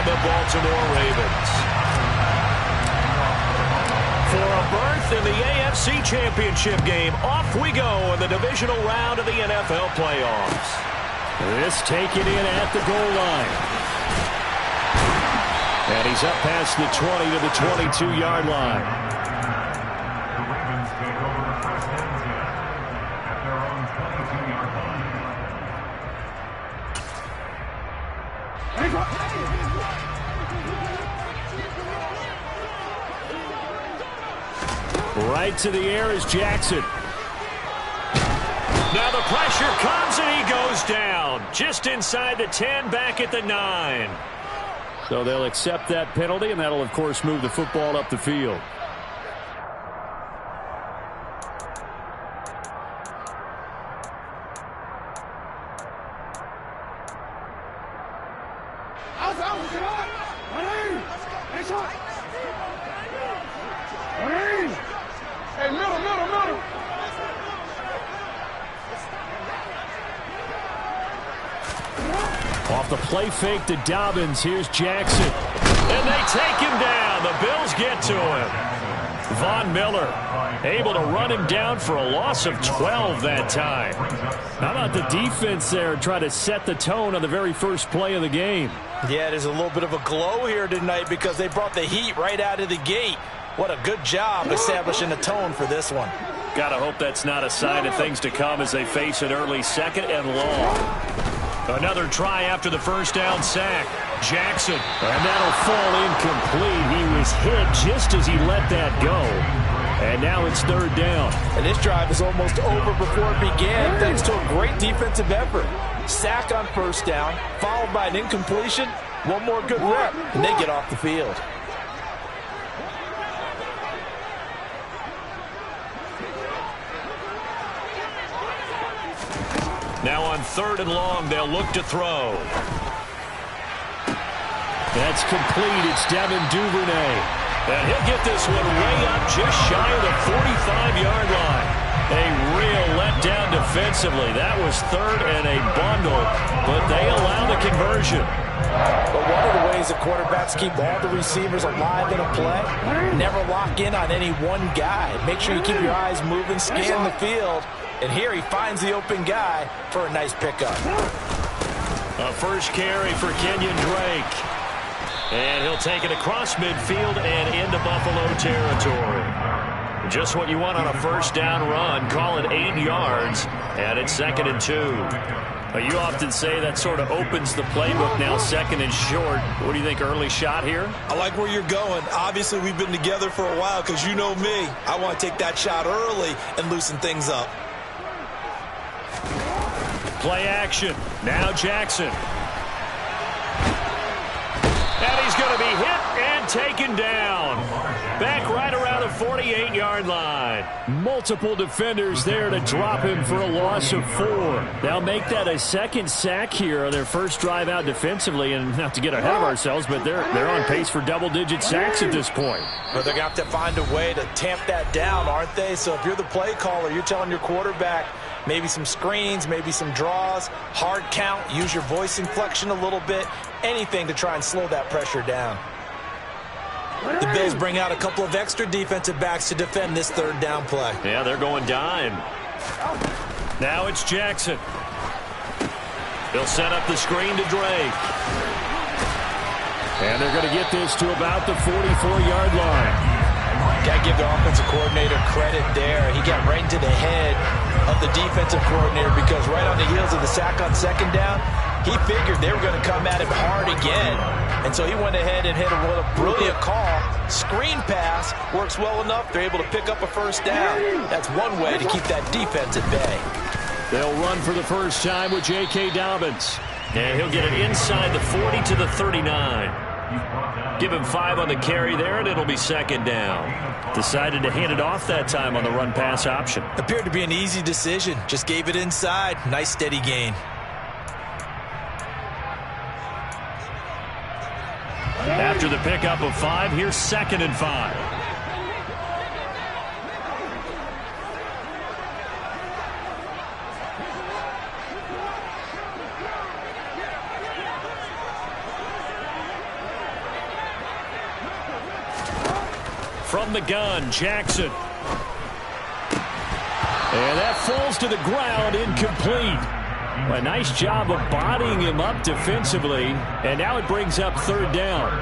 the Baltimore Ravens. For a berth in the AFC Championship game, off we go in the divisional round of the NFL playoffs. This taken in at the goal line. And he's up past the 20 to the 22-yard line. Right to the air is Jackson. Now the pressure comes and he goes down. Just inside the 10, back at the 9. So they'll accept that penalty, and that'll, of course, move the football up the field. Off the play fake to Dobbins. Here's Jackson. And they take him down. The Bills get to him. Von Miller able to run him down for a loss of 12 that time. How about the defense there trying to set the tone on the very first play of the game? Yeah, there's a little bit of a glow here tonight because they brought the heat right out of the gate. What a good job establishing the tone for this one. Gotta hope that's not a sign of things to come as they face an early second and long. Another try after the first down sack. Jackson. And that'll fall incomplete. He was hit just as he let that go. And now it's third down. And this drive is almost over before it began thanks to a great defensive effort. Sack on first down, followed by an incompletion. One more good rep, and they get off the field. Now on third and long, they'll look to throw. That's complete. It's Devin Duvernay. And he'll get this one way up just shy of the 45-yard line. A real letdown defensively. That was third and a bundle, but they allow the conversion. But one of the ways the quarterbacks keep all the receivers alive in a play, never lock in on any one guy. Make sure you keep your eyes moving, scan the field. And here he finds the open guy for a nice pickup. A first carry for Kenyon Drake. And he'll take it across midfield and into Buffalo territory. Just what you want on a first down run. Call it 8 yards. And it's 2nd and 2. You often say that sort of opens the playbook now, 2nd and short. What do you think, early shot here? I like where you're going. Obviously, we've been together for a while because you know me. I want to take that shot early and loosen things up. Play action. Now Jackson. And he's going to be hit and taken down. Back right around the 48-yard line. Multiple defenders there to drop him for a loss of 4. They'll make that a second sack here on their first drive out defensively. And not to get ahead of ourselves, but they're on pace for double-digit sacks at this point. But they're going to have to find a way to tamp that down, aren't they? So if you're the play caller, you're telling your quarterback, maybe some screens, maybe some draws, hard count, use your voice inflection a little bit, anything to try and slow that pressure down. The Bills bring out a couple of extra defensive backs to defend this third down play. Yeah, they're going dime. Now it's Jackson. He'll set up the screen to Drake. And they're going to get this to about the 44-yard line. Got to give the offensive coordinator credit there. He got right into the head of the defensive coordinator because right on the heels of the sack on second down, he figured they were going to come at him hard again. And so he went ahead and hit a brilliant call. Screen pass works well enough. They're able to pick up a first down. That's one way to keep that defense at bay. They'll run for the first time with J.K. Dobbins. And he'll get it inside the 40 to the 39. Give him 5 on the carry there, and it'll be 2nd down. Decided to hand it off that time on the run-pass option. Appeared to be an easy decision. Just gave it inside. Nice steady gain. After the pickup of 5, here's 2nd and 5. From the gun, Jackson. And that falls to the ground, incomplete. A nice job of bodying him up defensively, and now it brings up third down.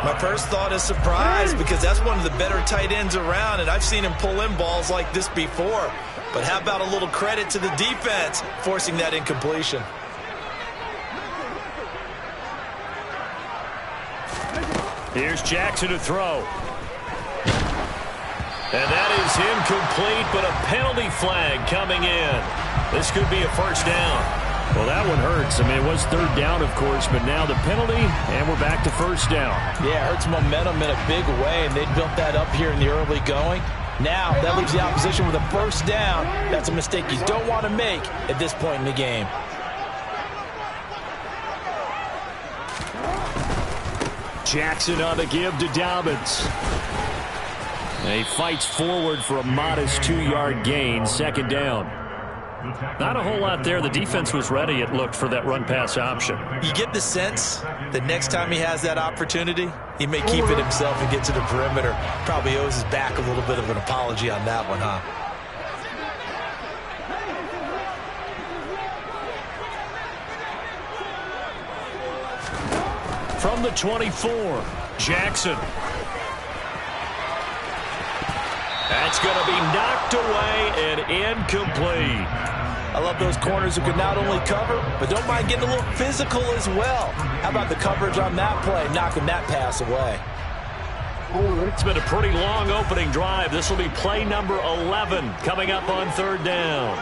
My first thought is surprise, because that's one of the better tight ends around, and I've seen him pull in balls like this before. But how about a little credit to the defense forcing that incompletion? Here's Jackson to throw. And that is incomplete, but a penalty flag coming in. This could be a first down. Well, that one hurts. I mean, it was third down, of course, but now the penalty, and we're back to first down. Yeah, it hurts momentum in a big way, and they built that up here in the early going. Now, that leaves the opposition with a first down. That's a mistake you don't want to make at this point in the game. Jackson on the give to Dobbins. And he fights forward for a modest 2-yard gain, second down. Not a whole lot there. The defense was ready, it looked, for that run-pass option. You get the sense that next time he has that opportunity, he may keep it himself and get to the perimeter. Probably owes his back a little bit of an apology on that one, huh? From the 24, Jackson. That's going to be knocked away and incomplete. I love those corners who can not only cover, but don't mind getting a little physical as well. How about the coverage on that play, knocking that pass away? It's been a pretty long opening drive. This will be play number 11 coming up on third down.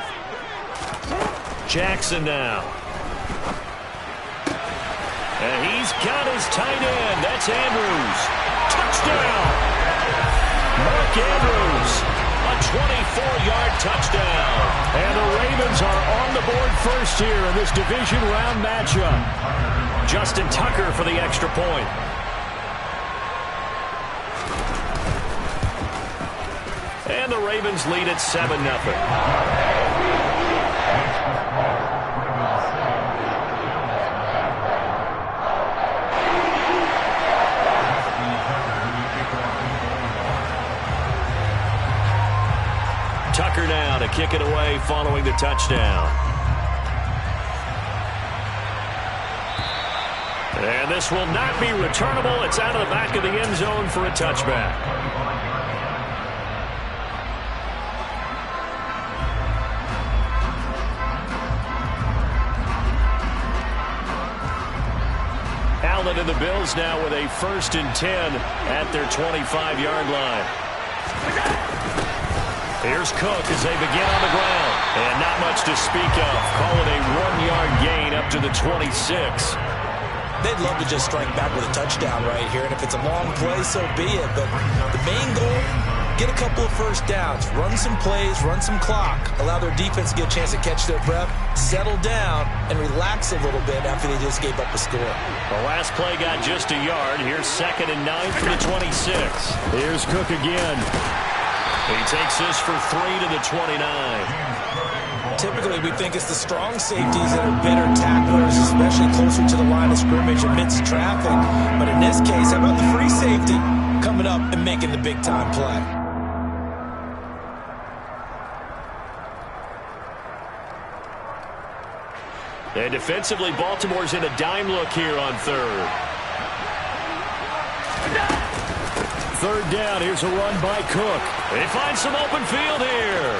Jackson now. And he's got his tight end. That's Andrews. Touchdown! Mark Andrews, a 24-yard touchdown. And the Ravens are on the board first here in this division round matchup. Justin Tucker for the extra point. And the Ravens lead at 7-0. Tucker now to kick it away following the touchdown. And this will not be returnable. It's out of the back of the end zone for a touchback. Allen and the Bills now with a 1st and 10 at their 25-yard line. Here's Cook as they begin on the ground. And not much to speak of. Call it a 1-yard gain up to the 26. They'd love to just strike back with a touchdown right here. And if it's a long play, so be it. But the main goal, get a couple of first downs. Run some plays, run some clock. Allow their defense to get a chance to catch their breath, settle down, and relax a little bit after they just gave up a score. The last play got just a yard. Here's 2nd and 9 for the 26. Here's Cook again. He takes this for 3 to the 29. Typically, we think it's the strong safeties that are better tacklers, especially closer to the line of scrimmage amidst traffic. But in this case, how about the free safety coming up and making the big-time play? And defensively, Baltimore's in a dime look here on third. Third down, here's a run by Cook. They find some open field here.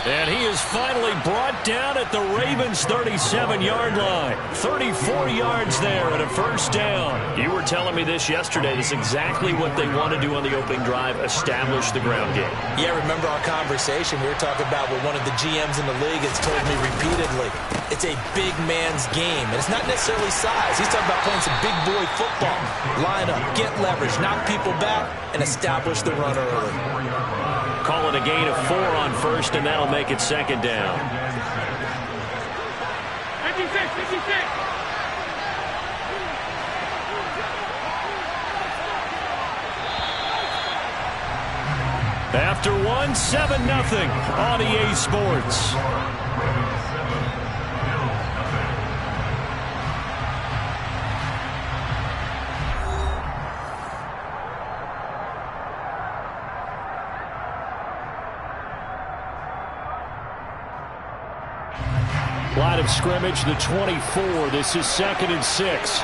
And he is finally brought down at the Ravens' 37-yard line. 34 yards there and a first down. You were telling me this yesterday. This is exactly what they want to do on the opening drive, establish the ground game. Yeah, remember our conversation. We were talking about what one of the GMs in the league has told me repeatedly. It's a big man's game, and it's not necessarily size. He's talking about playing some big boy football. Line up, get leverage, knock people back, and establish the run early. Call it a gain of 4 on first, and that'll make it 2nd down. 56, 56. After 1, 7-0 on EA Sports. Line of scrimmage, the 24. This is 2nd and 6.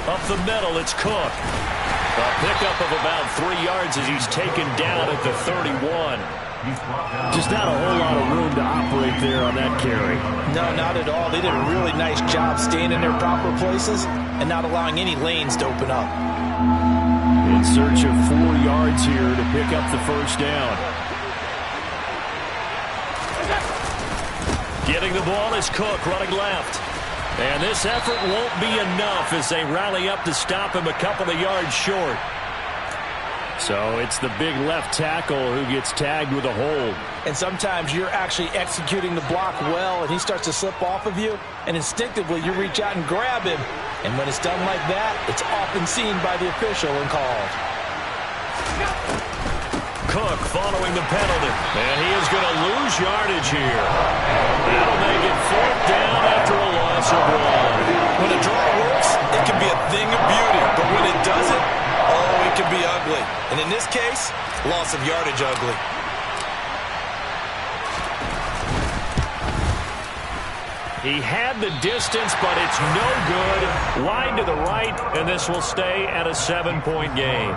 Up the middle, it's Cook. A pickup of about 3 yards as he's taken down at the 31. Just not a whole lot of room to operate there on that carry. No, not at all. They did a really nice job staying in their proper places and not allowing any lanes to open up. In search of 4 yards here to pick up the first down. Getting the ball is Cook running left. And this effort won't be enough as they rally up to stop him a couple of yards short. So it's the big left tackle who gets tagged with a hold. And sometimes you're actually executing the block well, and he starts to slip off of you, and instinctively you reach out and grab him. And when it's done like that, it's often seen by the official and called. Cook following the penalty. And he is going to lose yardage here. That'll make it 4th down after a loss of 1. When a draw works, it can be a thing of beauty. But when it doesn't, oh, it can be ugly. And in this case, loss of yardage ugly. He had the distance, but it's no good. Wide to the right, and this will stay at a 7-point game.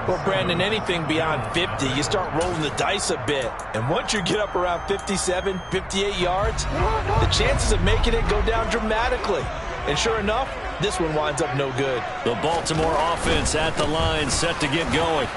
Well, Brandon, anything beyond 50, you start rolling the dice a bit. And once you get up around 57, 58 yards, the chances of making it go down dramatically. And sure enough, this one winds up no good. The Baltimore offense at the line, set to get going.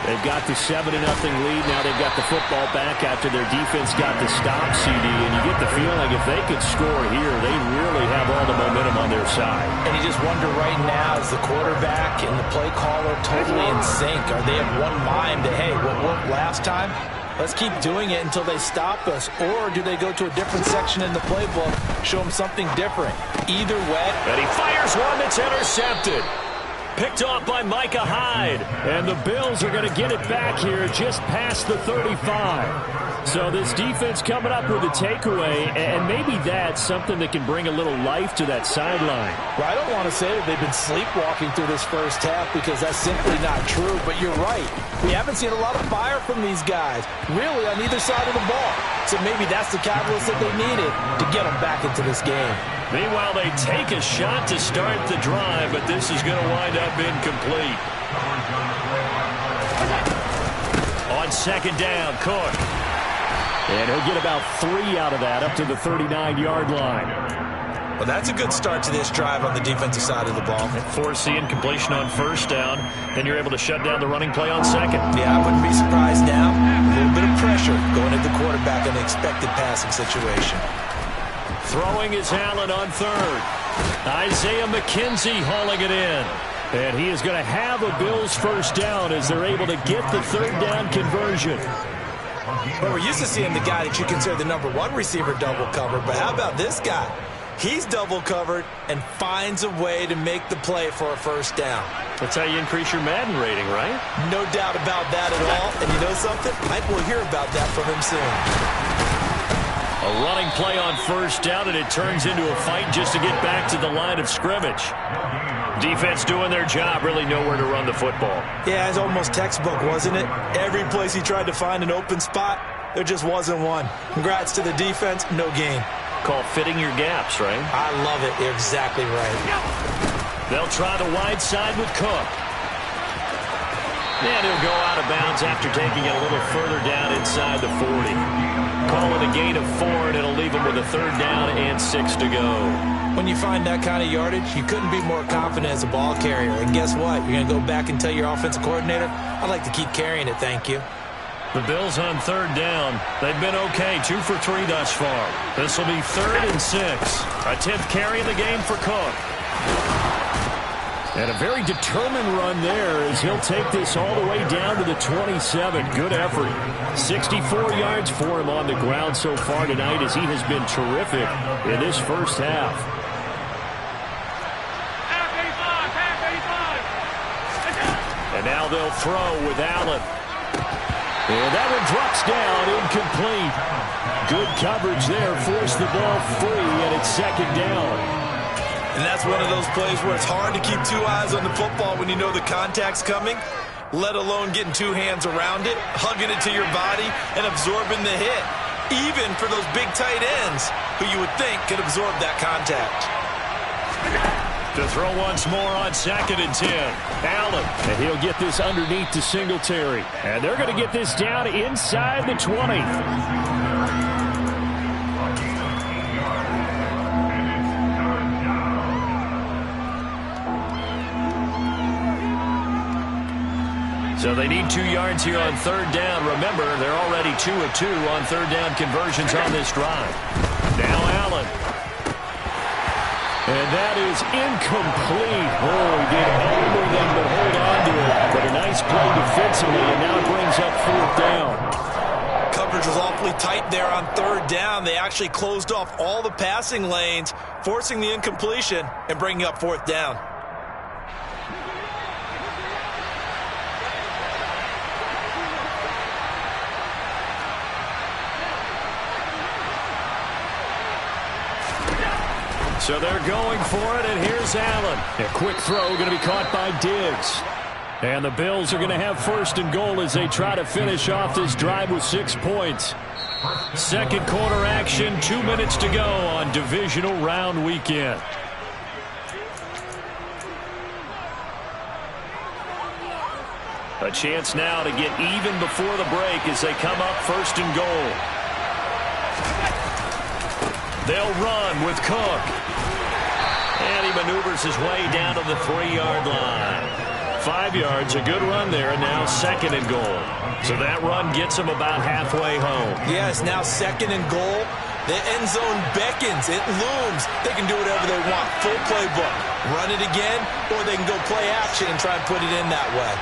They've got the 7-0 lead. Now they've got the football back after their defense got the stop, CD. And you get the feeling like if they could score here, they really have all the momentum on their side. And you just wonder right now, is the quarterback and the play caller totally in sync? Are they of one mind that, hey, what worked last time? Let's keep doing it until they stop us. Or do they go to a different section in the playbook, show them something different? Either way. And he fires one that's intercepted. Picked off by Micah Hyde. And the Bills are going to get it back here just past the 35. So this defense coming up with a takeaway, and maybe that's something that can bring a little life to that sideline. Well, I don't want to say that they've been sleepwalking through this first half because that's simply not true, but you're right. We haven't seen a lot of fire from these guys, really on either side of the ball. So maybe that's the catalyst that they needed to get them back into this game. Meanwhile, they take a shot to start the drive, but this is going to wind up incomplete. On 2nd down, Cook. And he'll get about 3 out of that, up to the 39-yard line. Well, that's a good start to this drive on the defensive side of the ball. Force the incompletion on 1st down, then you're able to shut down the running play on 2nd. Yeah, I wouldn't be surprised now. A little bit of pressure going at the quarterback in an expected passing situation. Throwing is Allen on 3rd. Isaiah McKenzie hauling it in. And he is going to have a Bills first down as they're able to get the 3rd down conversion. Well, we're used to seeing the guy that you consider the #1 receiver double covered, but how about this guy? He's double covered and finds a way to make the play for a first down. That's how you increase your Madden rating, right? No doubt about that at all. And you know something? Mike will hear about that from him soon. A running play on 1st down, and it turns into a fight just to get back to the line of scrimmage. Defense doing their job, really nowhere to run the football. Yeah, it's almost textbook, wasn't it? Every place he tried to find an open spot, there just wasn't one. Congrats to the defense, no gain. Called fitting your gaps, right? I love it. You're exactly right. They'll try the wide side with Cook. And he'll go out of bounds after taking it a little further down inside the 40. Call it a gain of 4, and it'll leave him with a 3rd down and 6 to go. When you find that kind of yardage, you couldn't be more confident as a ball carrier. And guess what? You're going to go back and tell your offensive coordinator, I'd like to keep carrying it, thank you. The Bills on 3rd down. They've been okay, 2 for 3 thus far. This will be 3rd and 6. A 10th carry in the game for Cook. And a very determined run there as he'll take this all the way down to the 27. Good effort. 64 yards for him on the ground so far tonight as he has been terrific in this first half. And now they'll throw with Allen. And that one drops down, incomplete. Good coverage there, forced the ball free, and it's 2nd down. And that's one of those plays where it's hard to keep 2 eyes on the football when you know the contact's coming. let alone getting two hands around it, hugging it to your body, and absorbing the hit, even for those big tight ends who you would think could absorb that contact. To throw once more on 2nd and 10. Allen, and he'll get this underneath to Singletary. And they're going to get this down inside the 20. So they need 2 yards here on 3rd down. Remember, they're already 2 of 2 on 3rd down conversions on this drive. Now Allen. And that is incomplete. Oh, he did everything but hold on to it. But a nice play defensively, and now it brings up 4th down. Coverage was awfully tight there on 3rd down. They actually closed off all the passing lanes, forcing the incompletion and bringing up 4th down. So they're going for it, and here's Allen. A quick throw going to be caught by Diggs. And the Bills are going to have 1st and goal as they try to finish off this drive with 6 points. 2nd quarter action, 2 minutes to go on divisional round weekend. A chance now to get even before the break as they come up 1st and goal. They'll run with Cook. And he maneuvers his way down to the 3-yard line. 5 yards, a good run there, and now 2nd and goal. So that run gets them about halfway home. Yeah, it's now 2nd and goal. The end zone beckons. It looms. They can do whatever they want. Full playbook. Run it again, or they can go play action and try and put it in that way.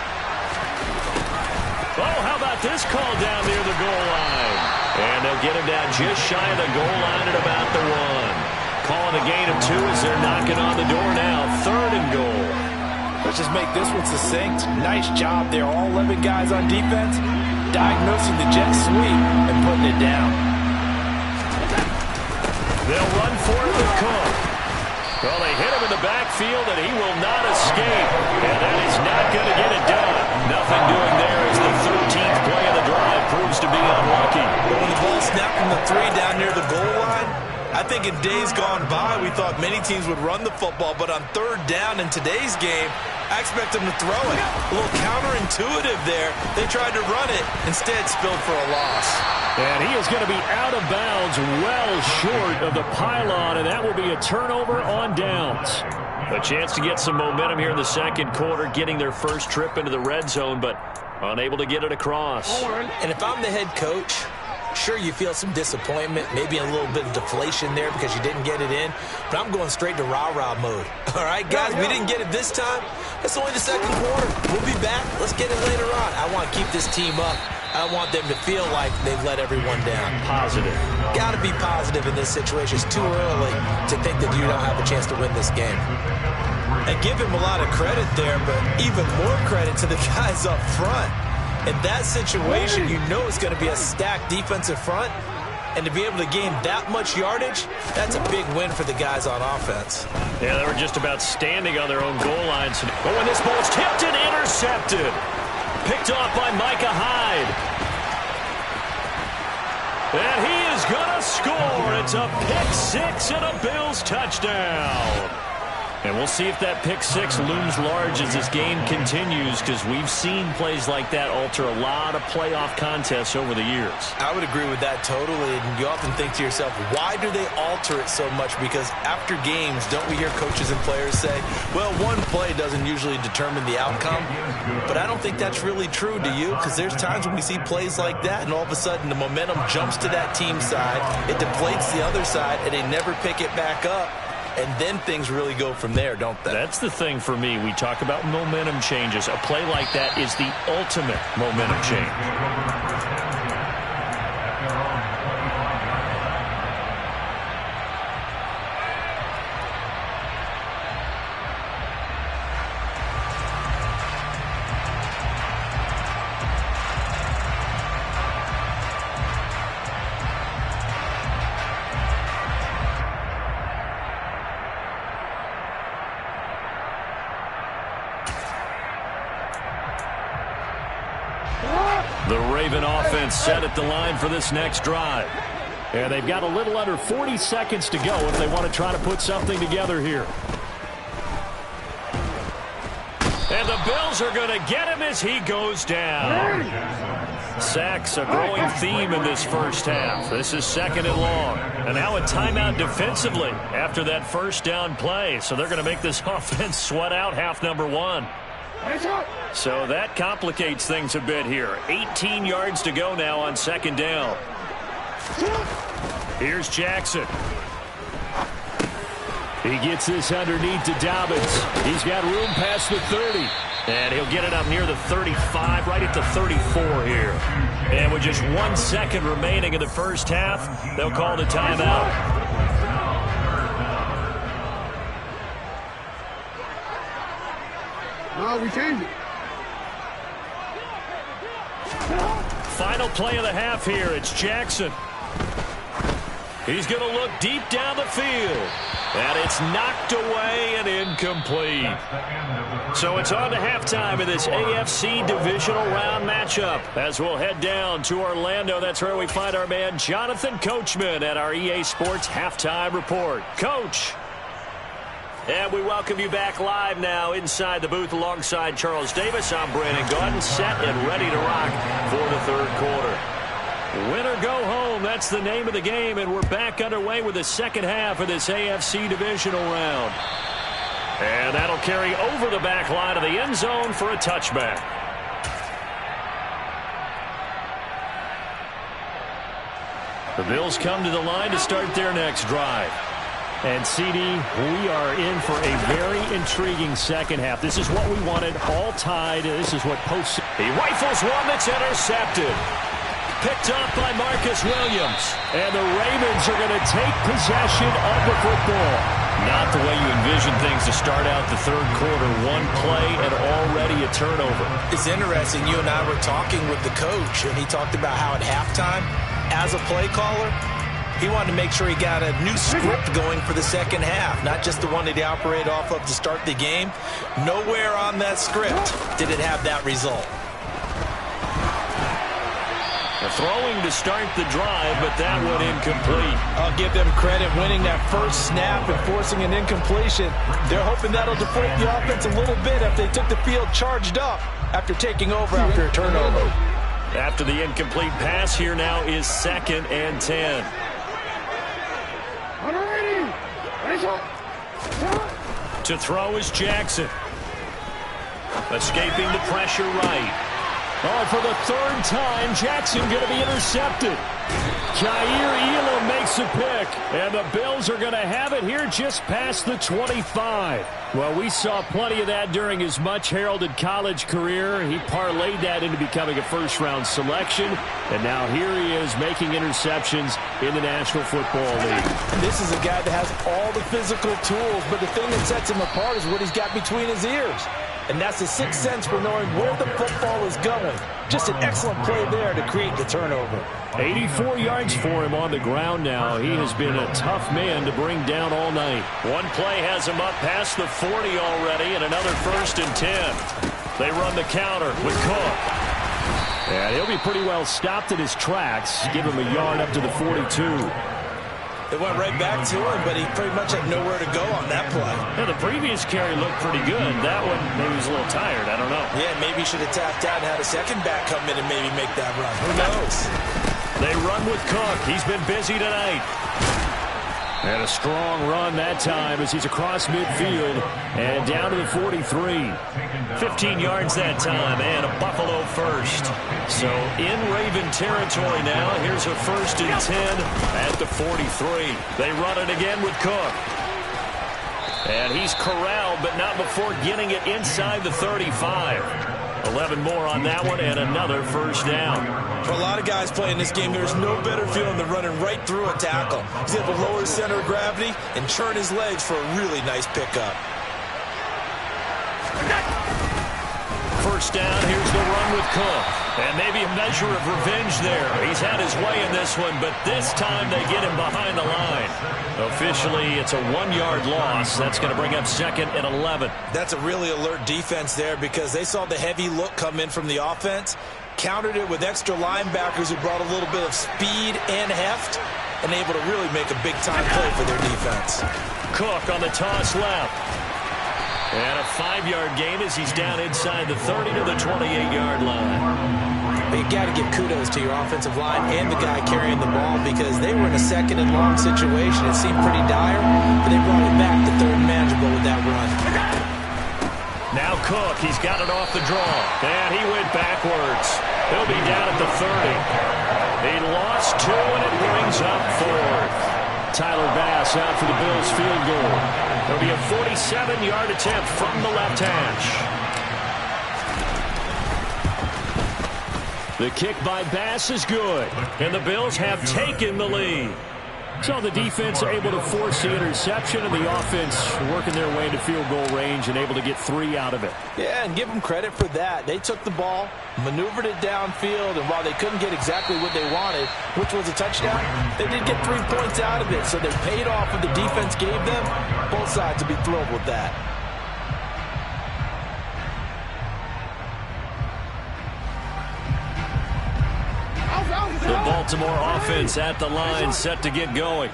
Oh, how about this call down near the goal line? And they'll get him down just shy of the goal line at about the 1. Calling a gain of 2 as they're knocking on the door now. 3rd and goal. Let's just make this one succinct. Nice job there. All 11 guys on defense diagnosing the jet sweep and putting it down. They'll run for it with Cook. Well, they hit him in the backfield, and he will not escape. And that is not going to get it done. Nothing doing there as the 13th play of the drive proves to be unlucky. But when the ball snapped from the 3 down near the goal line, I think in days gone by, we thought many teams would run the football, but on 3rd down in today's game, I expect them to throw it. A little counterintuitive there. They tried to run it, instead spilled for a loss. And he is going to be out of bounds well short of the pylon, and that will be a turnover on downs. A chance to get some momentum here in the 2nd quarter, getting their first trip into the red zone, but unable to get it across. And if I'm the head coach, sure, you feel some disappointment, maybe a little bit of deflation there because you didn't get it in, but I'm going straight to rah-rah mode. All right, guys, we didn't get it this time. It's only the 2nd quarter. We'll be back. Let's get it later on. I want to keep this team up. I don't want them to feel like they've let everyone down. Positive. Got to be positive in this situation. It's too early to think that you don't have a chance to win this game. And give him a lot of credit there, but even more credit to the guys up front. In that situation, you know it's going to be a stacked defensive front. And to be able to gain that much yardage, that's a big win for the guys on offense. Yeah, they were just about standing on their own goal lines. Oh, and this ball's tipped and intercepted. Picked off by Micah Hyde. And he is going to score. It's a pick-6 and a Bills touchdown. And we'll see if that pick-6 looms large as this game continues, because we've seen plays like that alter a lot of playoff contests over the years. I would agree with that totally. And you often think to yourself, why do they alter it so much? Because after games, don't we hear coaches and players say, well, one play doesn't usually determine the outcome. But I don't think that's really true, do you? Because there's times when we see plays like that, and all of a sudden the momentum jumps to that team side, it deflates the other side, and they never pick it back up. And then things really go from there, don't they? That's the thing for me. We talk about momentum changes. A play like that is the ultimate momentum change. The Raven offense set at the line for this next drive. And they've got a little under 40 seconds to go if they want to try to put something together here. And the Bills are going to get him as he goes down. Sacks a growing theme in this first half. This is 2nd and long. And now a timeout defensively after that first down play. So they're going to make this offense sweat out half number 1. So that complicates things a bit here. 18 yards to go now on 2nd down. Here's Jackson. He gets this underneath to Dobbins. He's got room past the 30. And he'll get it up near the 35, right at the 34 here. And with just 1 second remaining in the first half, they'll call the timeout. No, we changed it. Final play of the half here. It's Jackson. He's going to look deep down the field. And it's knocked away and incomplete. So it's on to halftime in this AFC divisional round matchup. As we'll head down to Orlando, that's where we find our man Jonathan Coachman at our EA Sports Halftime Report. Coach. And we welcome you back live now inside the booth alongside Charles Davis. I'm Brandon Gaudin, set and ready to rock for the third quarter. Win or go home, that's the name of the game, and we're back underway with the second half of this AFC divisional round. And that'll carry over the back line of the end zone for a touchback. The Bills come to the line to start their next drive. And, CD, we are in for a very intriguing second half. This is what we wanted, all tied. This is what post. He rifles one that's intercepted. Picked up by Marcus Williams. And the Ravens are going to take possession of the football. Not the way you envision things to start out the third quarter. One play and already a turnover. It's interesting. You and I were talking with the coach, and he talked about how at halftime, as a play caller, he wanted to make sure he got a new script going for the second half, not just the one that he operated off of to start the game. Nowhere on that script did it have that result. Throwing to start the drive, but that one incomplete. I'll give them credit winning that first snap and forcing an incompletion. They're hoping that'll deflate the offense a little bit if they took the field charged up after taking over after a turnover. After the incomplete pass, here now is 2nd and 10. To throw is Jackson. Escaping the pressure right. Oh, for the third time, Jackson going to be intercepted. Jair Elam makes a pick, and the Bills are going to have it here just past the 25. Well, we saw plenty of that during his much-heralded college career. He parlayed that into becoming a first-round selection, and now here he is making interceptions in the National Football League. This is a guy that has all the physical tools, but the thing that sets him apart is what he's got between his ears. And that's the sixth sense for knowing where the football is going. Just an excellent play there to create the turnover. 84 yards for him on the ground now. He has been a tough man to bring down all night. One play has him up past the 40 already, and another 1st and 10. They run the counter with Cook. And he'll be pretty well stopped in his tracks. Give him a yard up to the 42. It went right back to him, but he pretty much had nowhere to go on that play. Yeah, the previous carry looked pretty good. That one, maybe he was a little tired. I don't know. Yeah, maybe he should have tapped out and had a second back come in and maybe make that run. Who knows? They run with Cook. He's been busy tonight. And a strong run that time as he's across midfield and down to the 43. 15 yards that time and a Buffalo first. So in Raven territory now. Here's a 1st and 10 at the 43. They run it again with Cook. And he's corralled, but not before getting it inside the 35. 11 more on that one and another 1st down. For a lot of guys playing this game, there's no better feeling than running right through a tackle. He's able to lower his center of gravity and churn his legs for a really nice pickup. 1st down, here's the run with Cook. And maybe a measure of revenge there. He's had his way in this one, but this time they get him behind the line. Officially, it's a 1-yard loss. That's going to bring up 2nd and 11. That's a really alert defense there because they saw the heavy look come in from the offense, countered it with extra linebackers who brought a little bit of speed and heft and able to really make a big-time play for their defense. Cook on the toss left. And a 5-yard gain as he's down inside the 30 to the 28-yard line. You got to give kudos to your offensive line and the guy carrying the ball because they were in a second and long situation. It seemed pretty dire, but they brought it back to third and manageable with that run. Now Cook, he's got it off the draw. And he went backwards. He'll be down at the 30. He lost 2, and it brings up 4th. Tyler Bass out for the Bills field goal. There'll be a 47-yard attempt from the left hash. The kick by Bass is good. And the Bills have taken the lead. So the defense able to force the interception, and the offense working their way into field goal range and able to get 3 out of it. Yeah, and give them credit for that. They took the ball, maneuvered it downfield, and while they couldn't get exactly what they wanted, which was a touchdown, they did get 3 points out of it. So they paid off what the defense gave them. Both sides will be thrilled with that. The Baltimore offense at the line, set to get going.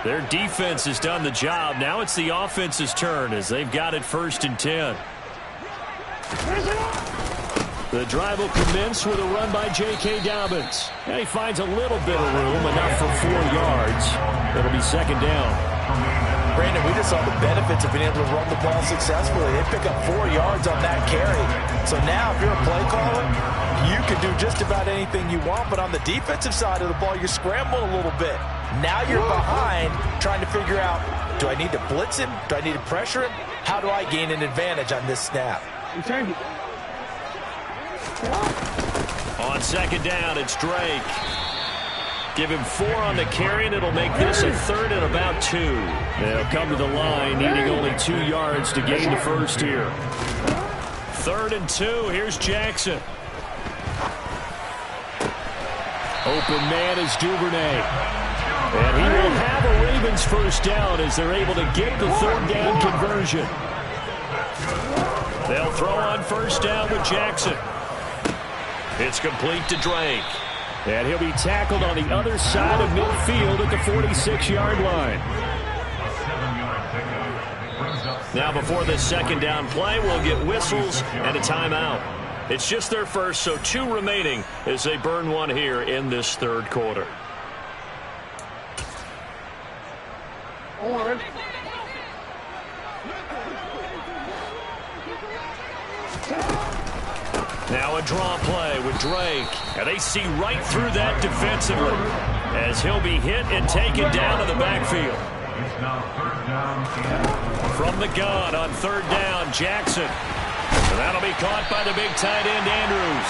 Their defense has done the job. Now it's the offense's turn as they've got it 1st and 10. The drive will commence with a run by J.K. Dobbins. And he finds a little bit of room, enough for 4 yards. It'll be 2nd down. Brandon, we just saw the benefits of being able to run the ball successfully. They pick up 4 yards on that carry. So now if you're a play caller, you can do just about anything you want, but on the defensive side of the ball, you're scrambling a little bit. Now you're behind trying to figure out, do I need to blitz him? Do I need to pressure him? How do I gain an advantage on this snap? On 2nd down, it's Drake. Give him 4 on the carry, and it'll make this a 3rd and about 2. They'll come to the line, needing only 2 yards to gain the first here. 3rd and 2, here's Jackson. Open man is Duvernay. And he will have a Ravens first down as they're able to get the 3rd down conversion. They'll throw on 1st down with Jackson. It's complete to Drake. And he'll be tackled on the other side of midfield at the 46-yard line. Now before this 2nd down play, we'll get whistles and a timeout. It's just their first, so 2 remaining as they burn 1 here in this 3rd quarter. Now a draw play with Drake. And they see right through that defensively as he'll be hit and taken down to the backfield. From the gun on 3rd down, Jackson. And that'll be caught by the big tight end, Andrews.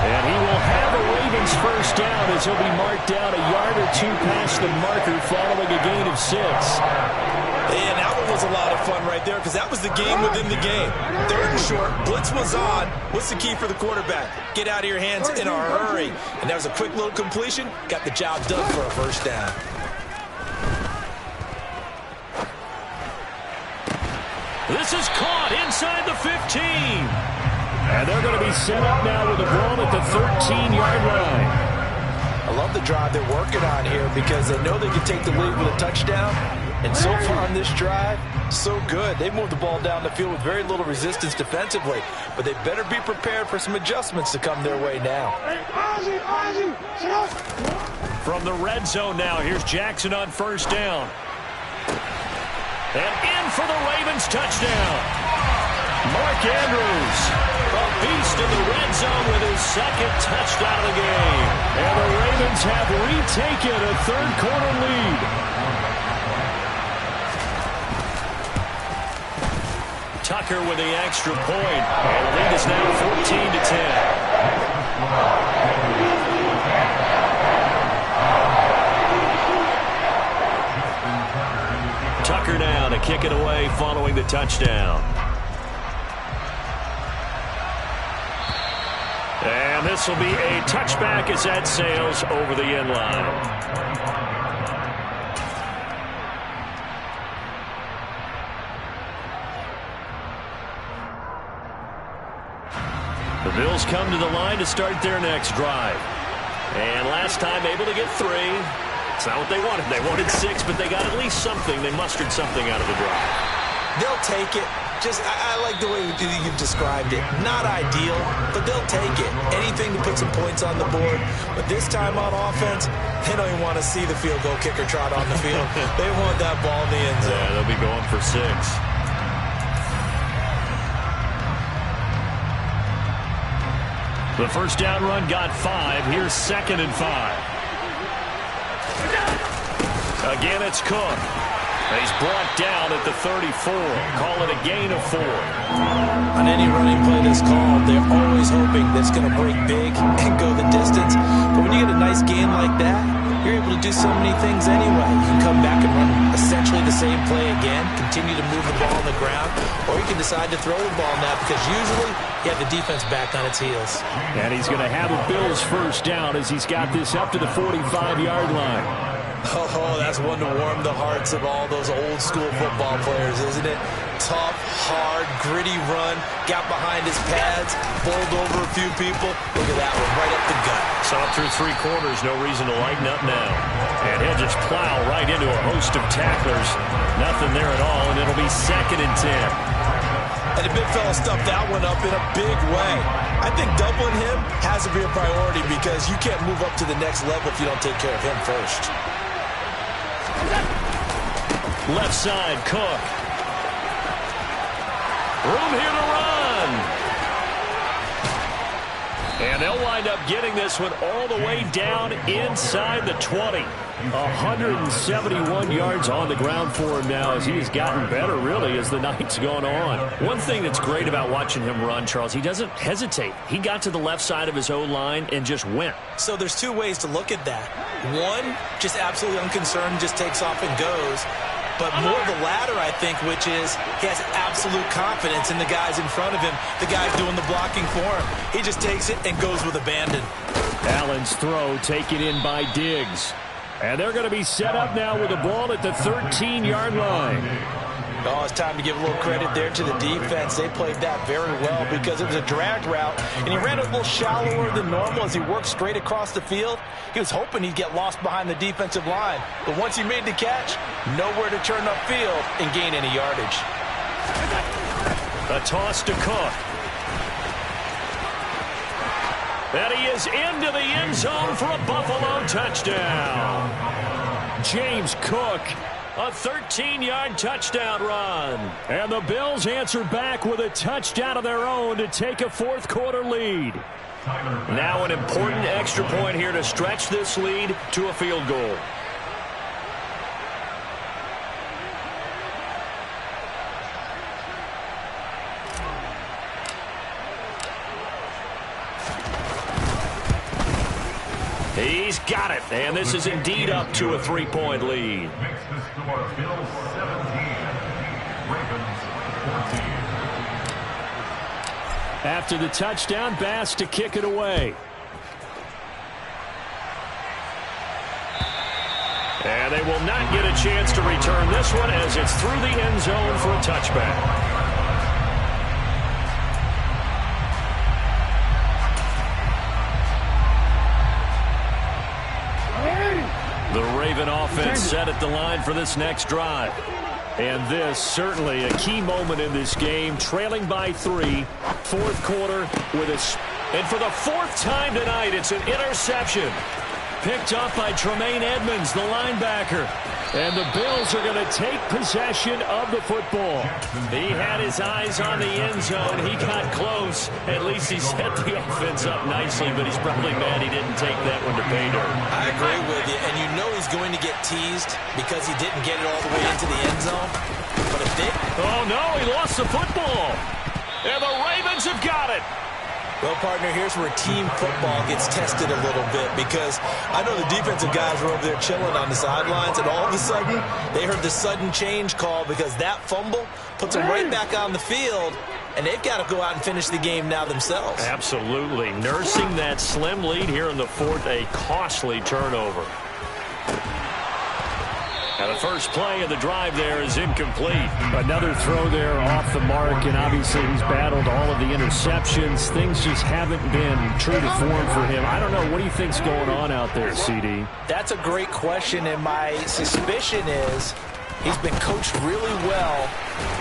And he will have a Ravens first down as he'll be marked down a yard or 2 past the marker following a gain of 6. And that one was a lot of fun right there because that was the game within the game. 3rd and short, blitz was on. What's the key for the quarterback? Get out of your hands in a hurry. And that was a quick little completion. Got the job done for a first down. This is caught inside the 15. And they're going to be set up now with the ball at the 13-yard line. I love the drive they're working on here because they know they can take the lead with a touchdown. And so far on this drive, so good. They moved the ball down the field with very little resistance defensively. But they better be prepared for some adjustments to come their way now. From the red zone now, here's Jackson on 1st down. And in for the Ravens touchdown. Mark Andrews, a beast in the red zone with his 2nd touchdown of the game. And the Ravens have retaken a 3rd quarter lead. Tucker with the extra point. And the lead is now 14 to 10. Tucker now to kick it away following the touchdown. And this will be a touchback as that sails over the end line. The Bills come to the line to start their next drive. And last time able to get 3. It's not what they wanted. They wanted 6, but they got at least something. They mustered something out of the drive. They'll take it. I like the way you've described it. Not ideal, but they'll take it. Anything to put some points on the board. But this time on offense, they don't even want to see the field goal kicker trot on the field. They want that ball in the end zone. Yeah, they'll be going for 6. The first down run got 5. Here's 2nd and 5. Again, it's Cook. He's brought down at the 34. Call it a gain of 4. On any running play that's called, they're always hoping that it's going to break big and go the distance. But when you get a nice gain like that, you're able to do so many things anyway. You can come back and run essentially the same play again, continue to move the ball on the ground, or you can decide to throw the ball now because usually you have the defense back on its heels. And he's going to have a Bills first down as he's got this up to the 45-yard line. Oh, that's one to warm the hearts of all those old-school football players, isn't it? Tough, hard, gritty run, got behind his pads, bowled over a few people. Look at that one, right up the gut. Saw through 3 quarters, no reason to lighten up now. And he'll just plow right into a host of tacklers. Nothing there at all, and it'll be 2nd and 10. And the big fella stuffed that one up in a big way. I think doubling him has to be a priority because you can't move up to the next level if you don't take care of him first. Left side, Cook. Room here to run. And they'll wind up getting this one all the way down inside the 20. 171 yards on the ground for him now as he has gotten better, really, as the night's gone on. One thing that's great about watching him run, Charles, he doesn't hesitate. He got to the left side of his O-line and just went. So there's 2 ways to look at that. One, just absolutely unconcerned, just takes off and goes. But more the latter, I think, which is he has absolute confidence in the guys in front of him, the guys doing the blocking for him. He just takes it and goes with abandon. Allen's throw taken in by Diggs. And they're going to be set up now with the ball at the 13-yard line. Oh, it's time to give a little credit there to the defense. They played that very well because it was a drag route, and he ran it a little shallower than normal as he worked straight across the field. He was hoping he'd get lost behind the defensive line, but once he made the catch, nowhere to turn upfield and gain any yardage. A toss to Cook. And he is into the end zone for a Buffalo touchdown. James Cook. A 13-yard touchdown run. And the Bills answer back with a touchdown of their own to take a 4th-quarter lead. Now an important extra point here to stretch this lead to a field goal. He's got it, and this is indeed up to a 3-point lead. After the touchdown, Bass to kick it away. And they will not get a chance to return this one as it's through the end zone for a touchback. The Raven offense set at the line for this next drive. And this certainly a key moment in this game, trailing by 3, 4th quarter with a... And for the 4th time tonight, it's an interception. Picked up by Tremaine Edmonds, the linebacker. And the Bills are going to take possession of the football. He had his eyes on the end zone. He got close. At least he set the offense up nicely, but he's probably mad he didn't take that one to pay dirt. I agree with you, and you know he's going to get teased because he didn't get it all the way into the end zone. But if they... Oh, no, he lost the football. And the Ravens have got it. Well, partner, here's where team football gets tested a little bit because I know the defensive guys were over there chilling on the sidelines, and all of a sudden, they heard the sudden change call because that fumble puts them right back on the field, and they've got to go out and finish the game now themselves. Absolutely. Nursing that slim lead here in the 4th, a costly turnover. And the first play of the drive there is incomplete. Another throw there off the mark, and obviously he's battled all of the interceptions. Things just haven't been true to form for him. I don't know. What do you think's going on out there, CD? That's a great question, and my suspicion is he's been coached really well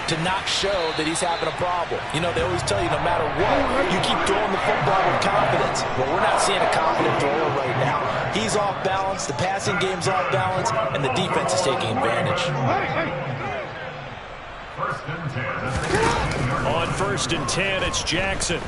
to not show that he's having a problem. You know, they always tell you no matter what, you keep throwing the football with confidence. Well, we're not seeing a confident thrower right now. He's off balance, the passing game's off balance, and the defense is taking advantage. On 1st and 10, it's Jackson.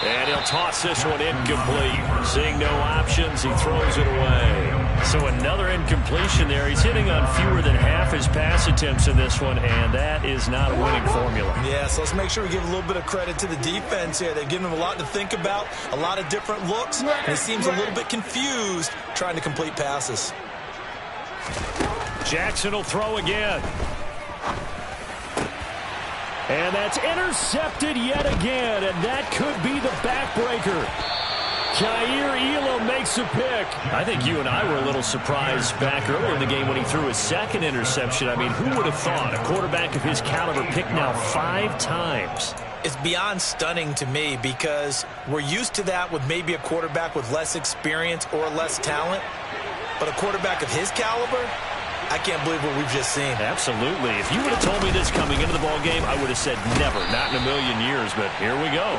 And he'll toss this one incomplete. Seeing no options, he throws it away. So another incompletion there. He's hitting on fewer than half his pass attempts in this one, and that is not a winning formula. Yeah, so let's make sure we give a little bit of credit to the defense here. They've given him a lot to think about, a lot of different looks, and he seems a little bit confused trying to complete passes. Jackson will throw again. And that's intercepted yet again, and that could be the backbreaker. Jair Elam makes a pick. I think you and I were a little surprised back earlier in the game when he threw his second interception. I mean, who would have thought a quarterback of his caliber picked now 5 times? It's beyond stunning to me because we're used to that with maybe a quarterback with less experience or less talent. But a quarterback of his caliber, I can't believe what we've just seen. Absolutely. If you would have told me this coming into the ball game, I would have said never, not in a million years, but here we go.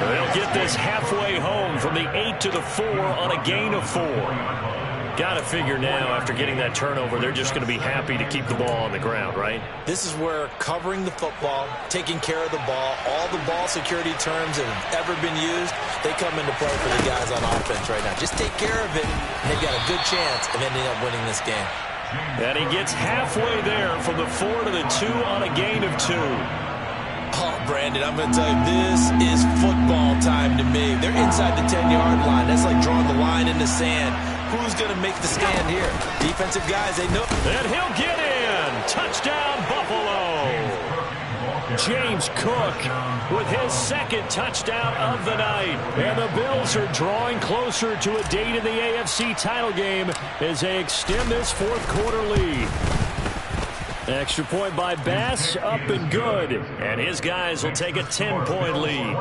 They'll get this halfway home from the 8 to the 4 on a gain of 4. Got to figure now, after getting that turnover, they're just going to be happy to keep the ball on the ground, right? This is where covering the football, taking care of the ball, all the ball security terms that have ever been used, they come into play for the guys on offense right now. Just take care of it, and they've got a good chance of ending up winning this game. And he gets halfway there from the 4 to the 2 on a gain of 2. Oh, Brandon, I'm going to tell you, this is football time to me. They're inside the 10-yard line. That's like drawing the line in the sand. Who's going to make the stand here? Defensive guys, they know. And he'll get in. Touchdown, Buffalo. James Cook with his second touchdown of the night. And the Bills are drawing closer to a date in the AFC title game as they extend this fourth quarter lead. Extra point by Bass, up and good. And his guys will take a 10-point lead.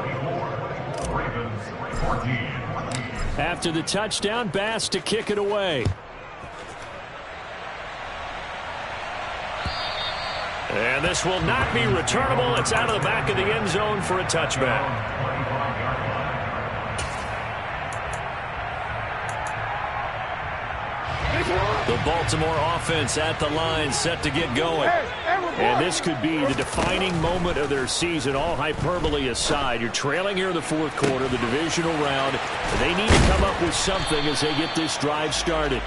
After the touchdown, Bass to kick it away. And this will not be returnable. It's out of the back of the end zone for a touchback. The Baltimore offense at the line, set to get going. And this could be the defining moment of their season, all hyperbole aside. You're trailing here in the fourth quarter, the divisional round. They need to come up with something as they get this drive started.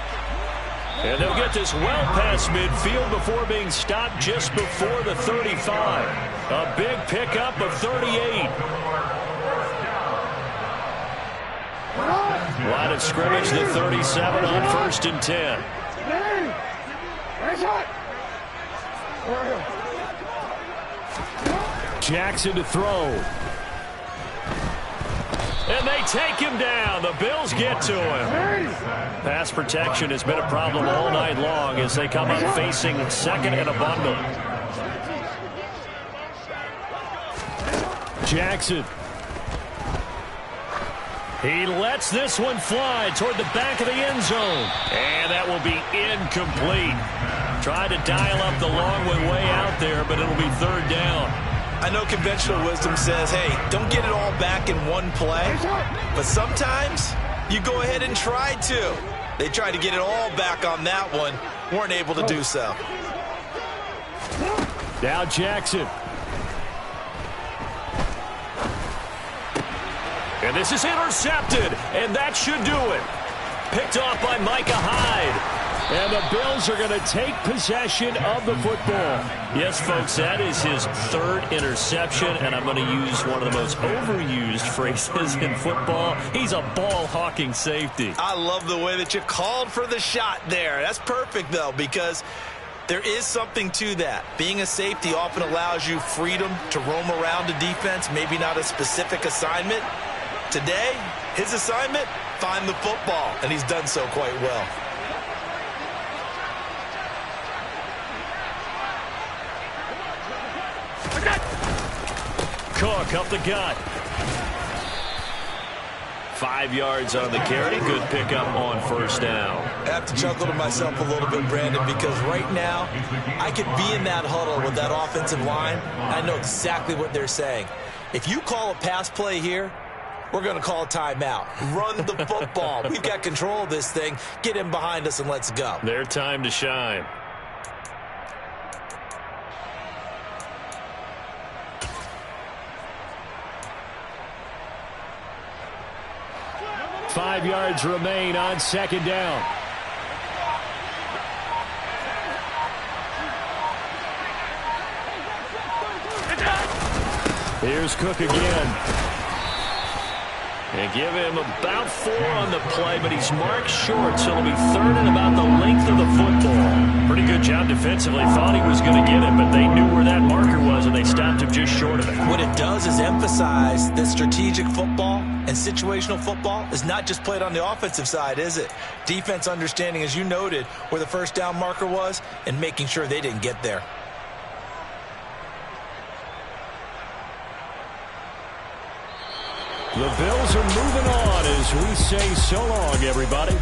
And they'll get this well past midfield before being stopped just before the 35. A big pickup of 38. Line of scrimmage, the 37 on 1st and 10. Jackson to throw. And they take him down. The Bills get to him. Pass protection has been a problem all night long as they come up facing second and a bundle. Jackson. He lets this one fly toward the back of the end zone. And that will be incomplete. Tried to dial up the long one way out there, but it'll be 3rd down. I know conventional wisdom says, hey, don't get it all back in one play. But sometimes you go ahead and try to. They tried to get it all back on that one. Weren't able to do so. Now Jackson. And this is intercepted. And that should do it. Picked off by Micah Hyde. And the Bills are going to take possession of the football. Yes, folks, that is his 3rd interception, and I'm going to use one of the most overused phrases in football. He's a ball-hawking safety. I love the way that you called for the shot there. That's perfect, though, because there is something to that. Being a safety often allows you freedom to roam around a defense, maybe not a specific assignment. Today, his assignment, find the football, and he's done so quite well. Cook up the gut. 5 yards on the carry. Good pickup on first down. I have to chuckle to myself a little bit, Brandon, because right now I could be in that huddle with that offensive line. I know exactly what they're saying. If you call a pass play here, we're going to call a timeout. Run the football. We've got control of this thing. Get in behind us and let's go. Their time to shine. Five yards remain on second down. Here's Cook again. And give him about 4 on the play, but he's marked short, so it'll be third and about the length of the football. Pretty good job defensively. Thought he was going to get it, but they knew where that marker was, and they stopped him just short of it. What it does is emphasize that strategic football and situational football is not just played on the offensive side, is it? Defense understanding, as you noted, where the first down marker was and making sure they didn't get there. The Bills are moving on as we say so long, everybody.